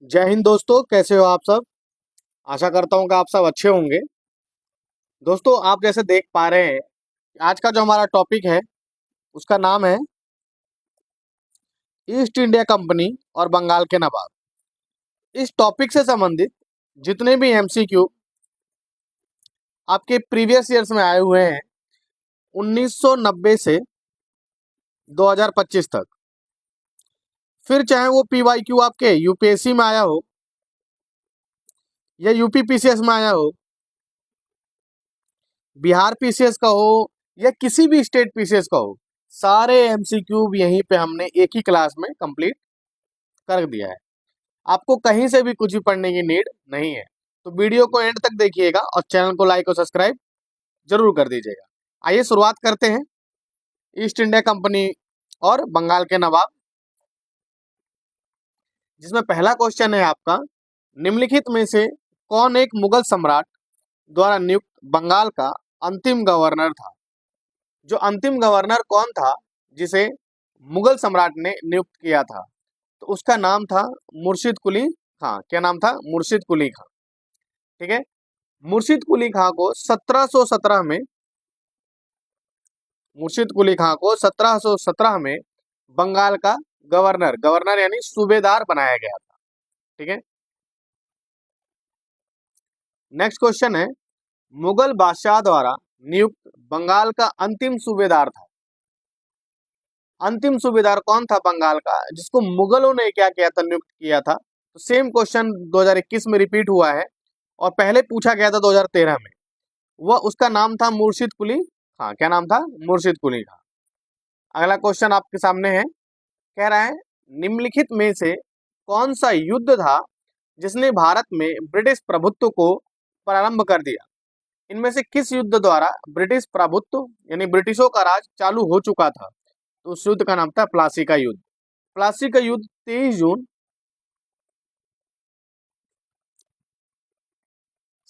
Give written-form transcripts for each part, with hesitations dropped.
जय हिंद दोस्तों, कैसे हो आप सब। आशा करता हूँ कि आप सब अच्छे होंगे। दोस्तों, आप जैसे देख पा रहे हैं, आज का जो हमारा टॉपिक है उसका नाम है ईस्ट इंडिया कंपनी और बंगाल के नवाब। इस टॉपिक से संबंधित जितने भी एमसीक्यू आपके प्रीवियस ईयर्स में आए हुए हैं 1990 से 2025 तक, फिर चाहे वो पीवाईक्यू आपके यूपीएससी में आया हो या यूपी पीसीएस में आया हो, बिहार पीसीएस का हो या किसी भी स्टेट पीसीएस का हो, सारे एमसीक्यू यहीं पे हमने एक ही क्लास में कंप्लीट कर दिया है। आपको कहीं से भी कुछ भी पढ़ने की नीड नहीं है। तो वीडियो को एंड तक देखिएगा और चैनल को लाइक और सब्सक्राइब जरूर कर दीजिएगा। आइए शुरुआत करते हैं ईस्ट इंडिया कंपनी और बंगाल के नवाब, जिसमें पहला क्वेश्चन है आपका, निम्नलिखित में से कौन एक मुगल सम्राट द्वारा नियुक्त बंगाल का अंतिम गवर्नर था। जो अंतिम गवर्नर कौन था जिसे मुगल सम्राट ने नियुक्त किया था, तो उसका नाम था मुर्शिद कुली खां। क्या नाम था? मुर्शिद कुली खां। ठीक है। मुर्शिद कुली खां को 1717 में, मुर्शिद कुली खां को 1717 में बंगाल का गवर्नर, गवर्नर यानी सूबेदार बनाया गया था। ठीक है। नेक्स्ट क्वेश्चन है, मुगल बादशाह द्वारा नियुक्त बंगाल का अंतिम सूबेदार था। अंतिम सूबेदार कौन था बंगाल का जिसको मुगलों ने क्या किया था, नियुक्त किया था। तो सेम क्वेश्चन 2021 में रिपीट हुआ है और पहले पूछा गया था 2013 में। वह उसका नाम था मुर्शिद कुली खां। क्या नाम था? मुर्शिद कुली खां। अगला क्वेश्चन आपके सामने है, कह रहा है निम्नलिखित में से कौन सा युद्ध था जिसने भारत में ब्रिटिश प्रभुत्व को प्रारंभ कर दिया। इनमें से किस युद्ध द्वारा ब्रिटिश प्रभुत्व यानी ब्रिटिशों का राज चालू हो चुका था। तो उस युद्ध का नाम था प्लासी का युद्ध। प्लासी का युद्ध 23 जून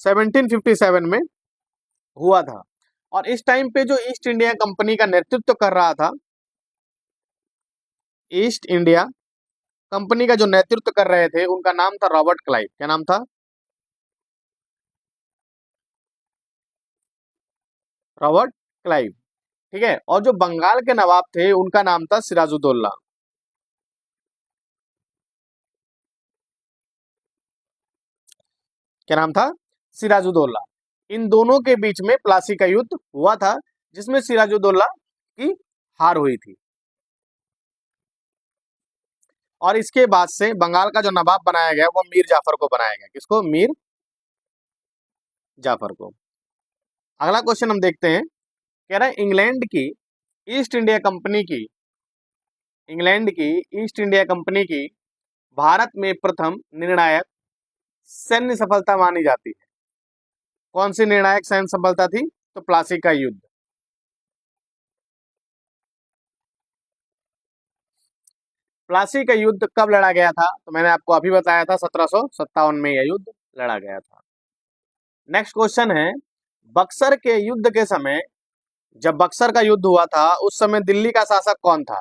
1757 में हुआ था। और इस टाइम पे जो ईस्ट इंडिया कंपनी का नेतृत्व कर रहा था, ईस्ट इंडिया कंपनी का जो नेतृत्व कर रहे थे, उनका नाम था रॉबर्ट क्लाइव। क्या नाम था? Robert Clive. ठीक है। और जो बंगाल के नवाब थे उनका नाम था सिराजुद्दौला। क्या नाम था? सिराजुद्दौला। इन दोनों के बीच में प्लासी का युद्ध हुआ था, जिसमें सिराजुद्दौला की हार हुई थी। और इसके बाद से बंगाल का जो नवाब बनाया गया वो मीर जाफर को बनाया गया। किसको? मीर जाफर को। अगला क्वेश्चन हम देखते हैं, कह रहा है ईस्ट इंडिया कंपनी की इंग्लैंड की ईस्ट इंडिया कंपनी की भारत में प्रथम निर्णायक सैन्य सफलता मानी जाती है। कौन सी निर्णायक सैन्य सफलता थी? तो प्लासी का युद्ध। प्लासी का युद्ध कब लड़ा गया था? तो मैंने आपको अभी बताया था 1757 में यह युद्ध लड़ा गया था। नेक्स्ट क्वेश्चन है, बक्सर के युद्ध के समय, जब बक्सर का युद्ध हुआ था उस समय दिल्ली का शासक कौन था।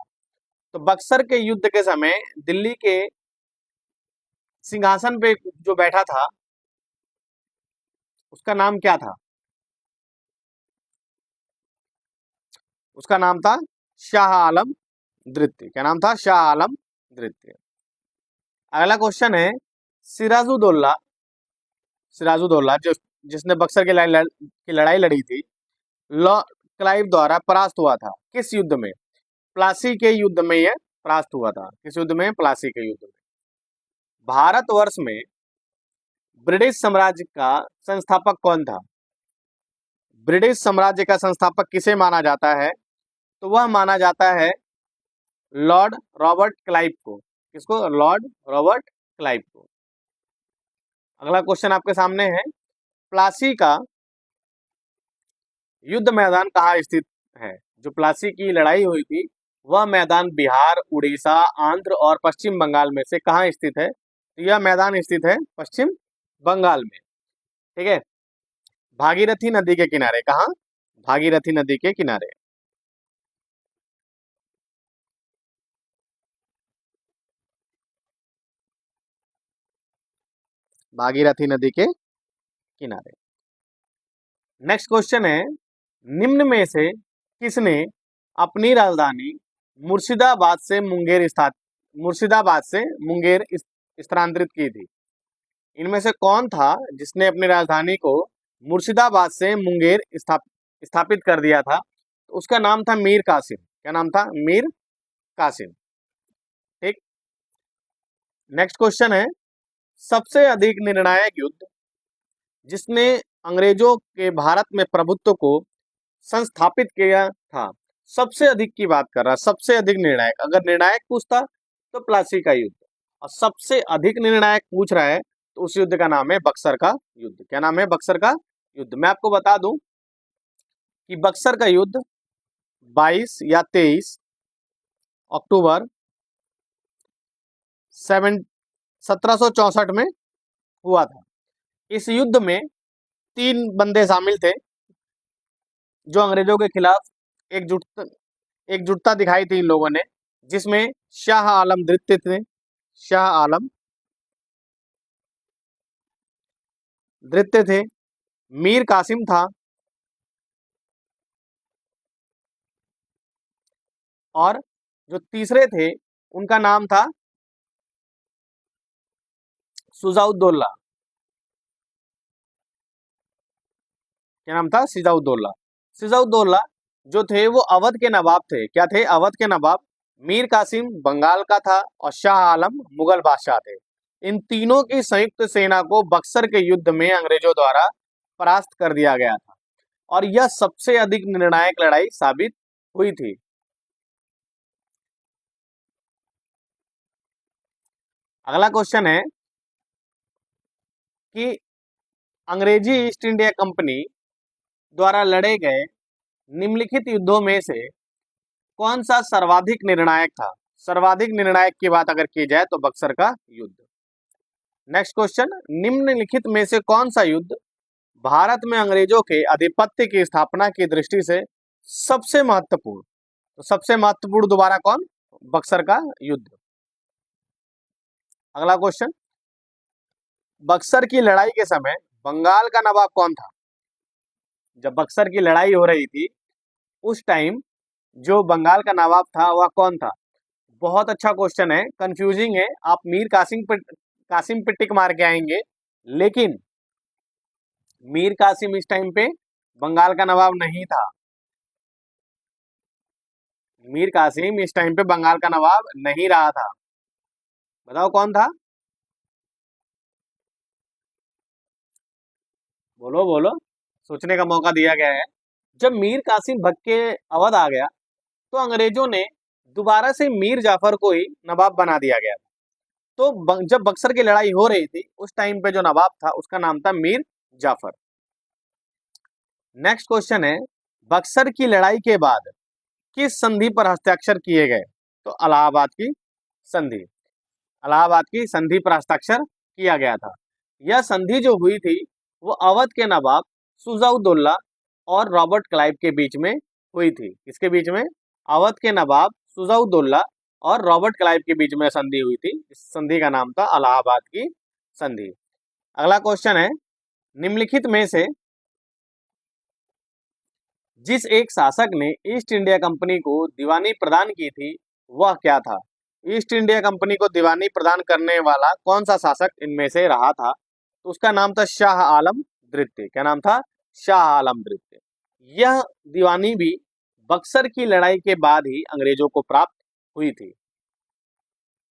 तो बक्सर के युद्ध के समय दिल्ली के सिंहासन पे जो बैठा था उसका नाम क्या था? उसका नाम था शाह आलम द्वितीय। क्या नाम था? शाह आलम द्वितीय। अगला क्वेश्चन है, सिराजुद्दौला सिराजुद्दौला जो जिसने बक्सर की लड़ाई लड़ी थी, लॉ क्लाइव द्वारा परास्त हुआ था किस युद्ध में? प्लासी के युद्ध में यह परास्त हुआ था। किस युद्ध में? प्लासी के युद्ध में। भारतवर्ष में ब्रिटिश साम्राज्य का संस्थापक कौन था? ब्रिटिश साम्राज्य का संस्थापक किसे माना जाता है? तो वह माना जाता है लॉर्ड रॉबर्ट क्लाइव को। किसको? लॉर्ड रॉबर्ट क्लाइव को। अगला क्वेश्चन आपके सामने है, प्लासी का युद्ध मैदान कहाँ स्थित है? जो प्लासी की लड़ाई हुई थी वह मैदान बिहार, उड़ीसा, आंध्र और पश्चिम बंगाल में से कहाँ स्थित है? तो यह मैदान स्थित है पश्चिम बंगाल में। ठीक है। भागीरथी नदी के किनारे। कहाँ? भागीरथी नदी के किनारे। भागीरथी नदी के किनारे। नेक्स्ट क्वेश्चन है, निम्न में से किसने अपनी राजधानी मुर्शिदाबाद से मुंगेर स्थानांतरित की थी? इनमें से कौन था जिसने अपनी राजधानी को मुर्शिदाबाद से मुंगेर स्थापित कर दिया था? तो उसका नाम था मीर कासिम। क्या नाम था? मीर कासिम। ठीक। नेक्स्ट क्वेश्चन है, सबसे अधिक निर्णायक युद्ध जिसने अंग्रेजों के भारत में प्रभुत्व को संस्थापित किया था, सबसे अधिक की बात कर रहा है, सबसे अधिक निर्णायक। अगर निर्णायक पूछता तो प्लासी का युद्ध, और सबसे अधिक निर्णायक पूछ रहा है तो उस युद्ध का नाम है बक्सर का युद्ध। क्या नाम है? बक्सर का युद्ध। मैं आपको बता दूं कि बक्सर का युद्ध 22 या 23 अक्टूबर 1764 में हुआ था। इस युद्ध में 3 बंदे शामिल थे जो अंग्रेजों के खिलाफ एकजुटता दिखाई थी इन लोगों ने, जिसमें शाह आलम द्वितीय थे। शाह आलम द्वितीय थे, मीर कासिम था, और जो तीसरे थे उनका नाम था सुजाउद्दौला। क्या नाम था? सिजाउद्दौला। सिजाउद्दौला जो थे वो अवध के नवाब थे। क्या थे? अवध के नवाब। मीर कासिम बंगाल का था और शाह आलम मुगल बादशाह थे। इन तीनों की संयुक्त सेना को बक्सर के युद्ध में अंग्रेजों द्वारा परास्त कर दिया गया था, और यह सबसे अधिक निर्णायक लड़ाई साबित हुई थी। अगला क्वेश्चन है कि अंग्रेजी ईस्ट इंडिया कंपनी द्वारा लड़े गए निम्नलिखित युद्धों में से कौन सा सर्वाधिक निर्णायक था? सर्वाधिक निर्णायक की बात अगर की जाए तो बक्सर का युद्ध। नेक्स्ट क्वेश्चन, निम्नलिखित में से कौन सा युद्ध भारत में अंग्रेजों के आधिपत्य की स्थापना की दृष्टि से सबसे महत्वपूर्ण? तो सबसे महत्वपूर्ण दोबारा कौन? बक्सर का युद्ध। अगला क्वेश्चन, बक्सर की लड़ाई के समय बंगाल का नवाब कौन था? जब बक्सर की लड़ाई हो रही थी उस टाइम जो बंगाल का नवाब था वह कौन था? बहुत अच्छा क्वेश्चन है, कंफ्यूजिंग है। आप मीर कासिम पे टिक मार के आएंगे, लेकिन मीर कासिम इस टाइम पे बंगाल का नवाब नहीं था। मीर कासिम इस टाइम पे बंगाल का नवाब नहीं रहा था। बताओ कौन था? बोलो बोलो, सोचने का मौका दिया गया है। जब मीर कासिम भग के अवध आ गया तो अंग्रेजों ने दोबारा से मीर जाफर को ही नवाब बना दिया गया। तो जब बक्सर की लड़ाई हो रही थी उस टाइम पे जो नवाब था उसका नाम था मीर जाफर। नेक्स्ट क्वेश्चन है, बक्सर की लड़ाई के बाद किस संधि पर हस्ताक्षर किए गए? तो इलाहाबाद की संधि। इलाहाबाद की संधि पर हस्ताक्षर किया गया था। यह संधि जो हुई थी वो अवध के नवाब सुजाउद्दौला और रॉबर्ट क्लाइव के बीच में हुई थी। किसके बीच में? अवध के नवाब सुजाउद्दौला और रॉबर्ट क्लाइव के बीच में संधि हुई थी। इस संधि का नाम था इलाहाबाद की संधि। अगला क्वेश्चन है, निम्नलिखित में से जिस एक शासक ने ईस्ट इंडिया कंपनी को दीवानी प्रदान की थी वह क्या था? ईस्ट इंडिया कंपनी को दीवानी प्रदान करने वाला कौन सा शासक इनमें से रहा था? तो उसका नाम था शाह आलम द्वितीय। क्या नाम था? शाह आलम द्वितीय। यह दीवानी भी बक्सर की लड़ाई के बाद ही अंग्रेजों को प्राप्त हुई थी।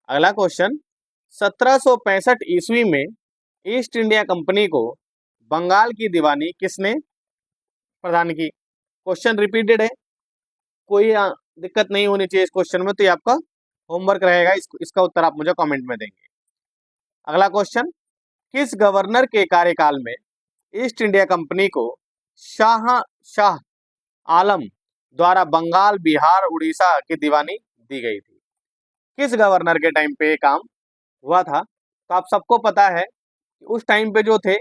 अगला क्वेश्चन, 1765 ईस्वी में ईस्ट इंडिया कंपनी को बंगाल की दीवानी किसने प्रदान की? क्वेश्चन रिपीटेड है, कोई दिक्कत नहीं होनी चाहिए इस क्वेश्चन में, तो ये आपका होमवर्क रहेगा। इसका उत्तर आप मुझे कमेंट में देंगे। अगला क्वेश्चन, किस गवर्नर के कार्यकाल में ईस्ट इंडिया कंपनी को शाह आलम द्वारा बंगाल, बिहार, उड़ीसा की दीवानी दी गई थी? किस गवर्नर के टाइम पे ये काम हुआ था? तो आप सबको पता है कि उस टाइम पे जो थे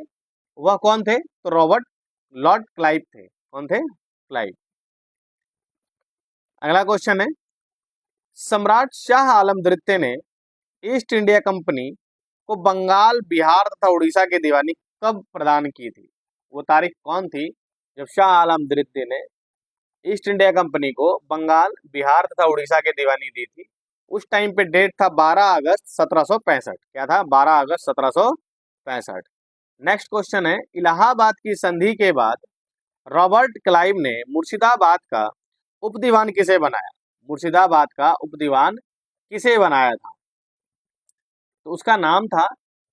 वह कौन थे? तो लॉर्ड क्लाइव थे। कौन थे? क्लाइव। अगला क्वेश्चन है, सम्राट शाह आलम द्वितीय ने ईस्ट इंडिया कंपनी को बंगाल, बिहार तथा उड़ीसा की दीवानी कब प्रदान की थी? वो तारीख कौन थी जब शाह आलम द्वितीय ने ईस्ट इंडिया कंपनी को बंगाल, बिहार तथा उड़ीसा की दीवानी दी थी? उस टाइम पे डेट था 12 अगस्त 1765। क्या था? 12 अगस्त 1765। नेक्स्ट क्वेश्चन है, इलाहाबाद की संधि के बाद रॉबर्ट क्लाइव ने मुर्शिदाबाद का उपदीवान किसे बनाया? मुर्शिदाबाद का उपदीवान किसे बनाया था? तो उसका नाम था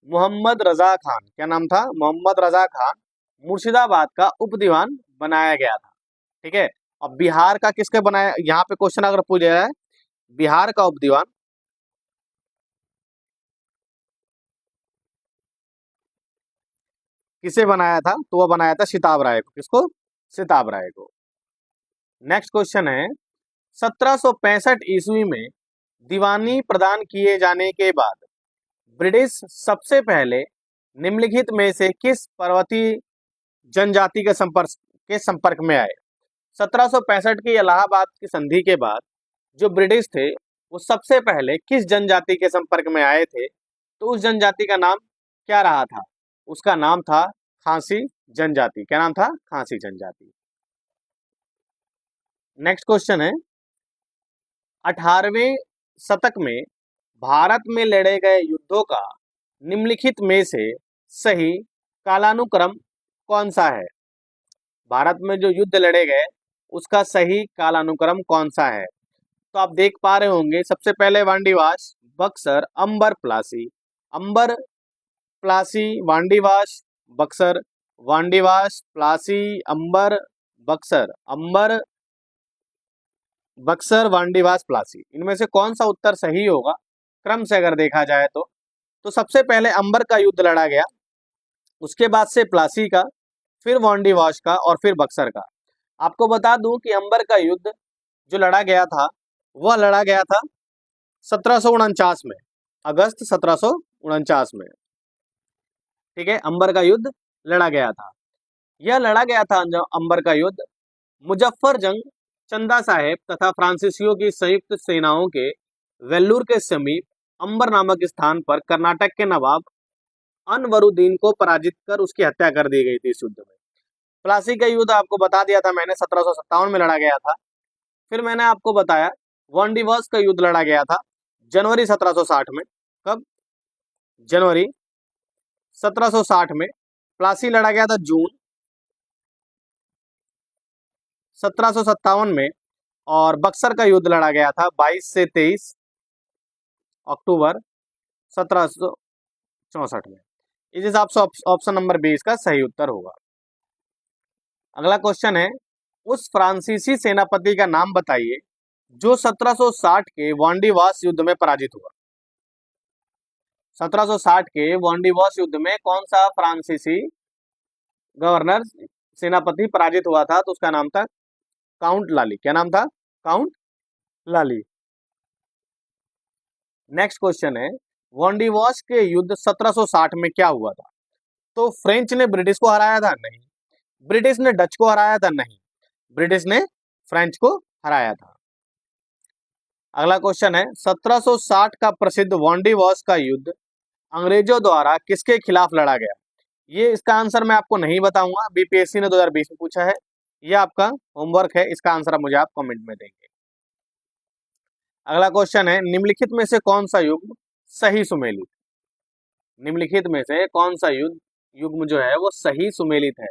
मोहम्मद रजा खान। क्या नाम था? मोहम्मद रजा खान मुर्शिदाबाद का उपदीवान बनाया गया था। ठीक है। अब बिहार का किसके बनाया, यहाँ पे क्वेश्चन अगर पूछ जाए बिहार का उपदीवान किसे बनाया था, तो वह बनाया था सिताब राय को। किसको? सिताब राय को। नेक्स्ट क्वेश्चन है, 1765 ईस्वी में दीवानी प्रदान किए जाने के बाद ब्रिटिश सबसे पहले निम्नलिखित में से किस पर्वतीय जनजाति के संपर्क में आए? 1765 की इलाहाबाद की संधि के बाद जो ब्रिटिश थे वो सबसे पहले किस जनजाति के संपर्क में आए थे? तो उस जनजाति का नाम क्या रहा था? उसका नाम था खासी जनजाति। क्या नाम था? खासी जनजाति। नेक्स्ट क्वेश्चन है, 18वें शतक में भारत में लड़े गए युद्धों का निम्नलिखित में से सही कालानुक्रम कौन सा है? भारत में जो युद्ध लड़े गए उसका सही कालानुक्रम कौन सा है? तो आप देख पा रहे होंगे, सबसे पहले वांडीवास, बक्सर, अंबर, प्लासी। अंबर, प्लासी, वांडीवास, बक्सर, वांडीवास, प्लासी, अंबर, बक्सर, अंबर, बक्सर, वांडीवास, प्लासी। इनमें से कौन सा उत्तर सही होगा क्रम से अगर देखा जाए तो सबसे पहले अंबर का युद्ध लड़ा गया, उसके बाद से प्लासी का, फिर वांडीवास का और फिर बक्सर का। आपको बता दूं कि अंबर का युद्ध जो लड़ा गया था वह लड़ा गया था 1749 में, अगस्त 1749 में। ठीक है, अंबर का युद्ध लड़ा गया था। यह लड़ा गया था अंबर का युद्ध मुजफ्फर जंग, चंदा साहेब तथा फ्रांसीसियों की संयुक्त सेनाओं के वेल्लूर के समीप अंबर नामक स्थान पर कर्नाटक के नवाब अनवरुद्दीन को पराजित कर उसकी हत्या कर दी गई थी इस युद्ध में। प्लासी का युद्ध आपको बता दिया था मैंने, 1757 में लड़ा गया था। फिर मैंने आपको बताया वांडीवास का युद्ध लड़ा गया था जनवरी 1760 में। कब? जनवरी 1760 में। प्लासी लड़ा गया था जून 1757 में। और बक्सर का युद्ध लड़ा गया था 22 से 23 अक्टूबर 1764 में। इस हिसाब से ऑप्शन नंबर 20 का सही उत्तर होगा। अगला क्वेश्चन है, उस फ्रांसीसी सेनापति का नाम बताइए जो 1760 के वांडीवास युद्ध में पराजित हुआ। 1760 के वांडीवास युद्ध में कौन सा फ्रांसीसी गवर्नर सेनापति पराजित हुआ था? तो उसका नाम था काउंट लाली। क्या नाम था? काउंट लाली। नेक्स्ट क्वेश्चन है, वांडीवास के युद्ध 1760 में क्या हुआ था? तो फ्रेंच ने ब्रिटिश को हराया था? नहीं। ब्रिटिश ने डच को हराया था? नहीं। ब्रिटिश ने फ्रेंच को हराया था। अगला क्वेश्चन है, 1760 का प्रसिद्ध वांडीवास का युद्ध अंग्रेजों द्वारा किसके खिलाफ लड़ा गया? ये इसका आंसर मैं आपको नहीं बताऊंगा, बीपीएससी ने 2020 में पूछा है। ये आपका होमवर्क है, इसका आंसर मुझे आप कमेंट में देंगे। अगला क्वेश्चन है, निम्नलिखित में से कौन सा युग्म सही सुमेलित? निम्नलिखित में से कौन सा युग्म जो है वो सही सुमेलित है?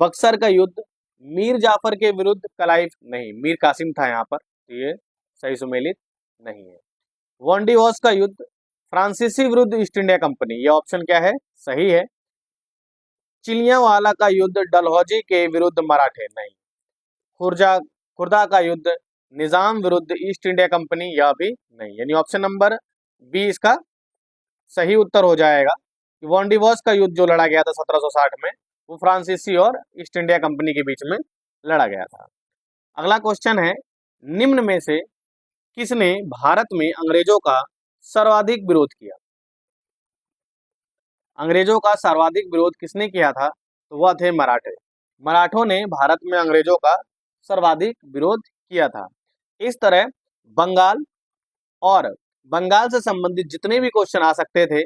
बक्सर का युद्ध मीर जाफर के विरुद्ध क्लाइव, नहीं, मीर कासिम था यहाँ पर, तो ये सही सुमेलित नहीं है। वांडीवास का युद्ध फ्रांसीसी विरुद्ध ईस्ट इंडिया कंपनी, ये ऑप्शन क्या है? सही है। चिलियांवाला का युद्ध डलहौजी के विरुद्ध मराठे, नहीं। खुर्दा का युद्ध निजाम विरुद्ध ईस्ट इंडिया कंपनी, यह भी नहीं। यानी ऑप्शन नंबर 20 का सही उत्तर हो जाएगा कि वांडीवास का युद्ध जो लड़ा गया था 1760 में वो फ्रांसीसी और ईस्ट इंडिया कंपनी के बीच में लड़ा गया था। अगला क्वेश्चन है, निम्न में से किसने भारत में अंग्रेजों का सर्वाधिक विरोध किया? अंग्रेजों का सर्वाधिक विरोध किसने किया था? तो वह थे मराठे। मराठों ने भारत में अंग्रेजों का सर्वाधिक विरोध किया था। इस तरह बंगाल और बंगाल से संबंधित जितने भी क्वेश्चन आ सकते थे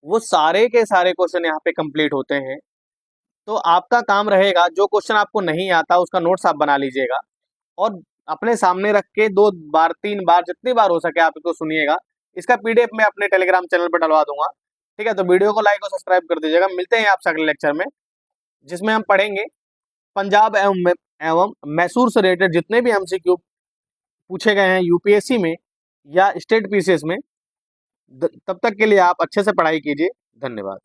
वो सारे के सारे क्वेश्चन यहाँ पे कंप्लीट होते हैं। तो आपका काम रहेगा, जो क्वेश्चन आपको नहीं आता उसका नोट्स आप बना लीजिएगा और अपने सामने रख के 2 बार 3 बार जितनी बार हो सके आप इसको सुनिएगा। इसका पीडीएफ मैं अपने टेलीग्राम चैनल पर डलवा दूंगा। ठीक है, तो वीडियो को लाइक और सब्सक्राइब कर दीजिएगा। मिलते हैं आपसे अगले लेक्चर में, जिसमें हम पढ़ेंगे पंजाब एवं मैसूर से रिलेटेड जितने भी एमसीक्यू पूछे गए हैं यूपीएससी में या स्टेट पीसीएस में। तब तक के लिए आप अच्छे से पढ़ाई कीजिए। धन्यवाद।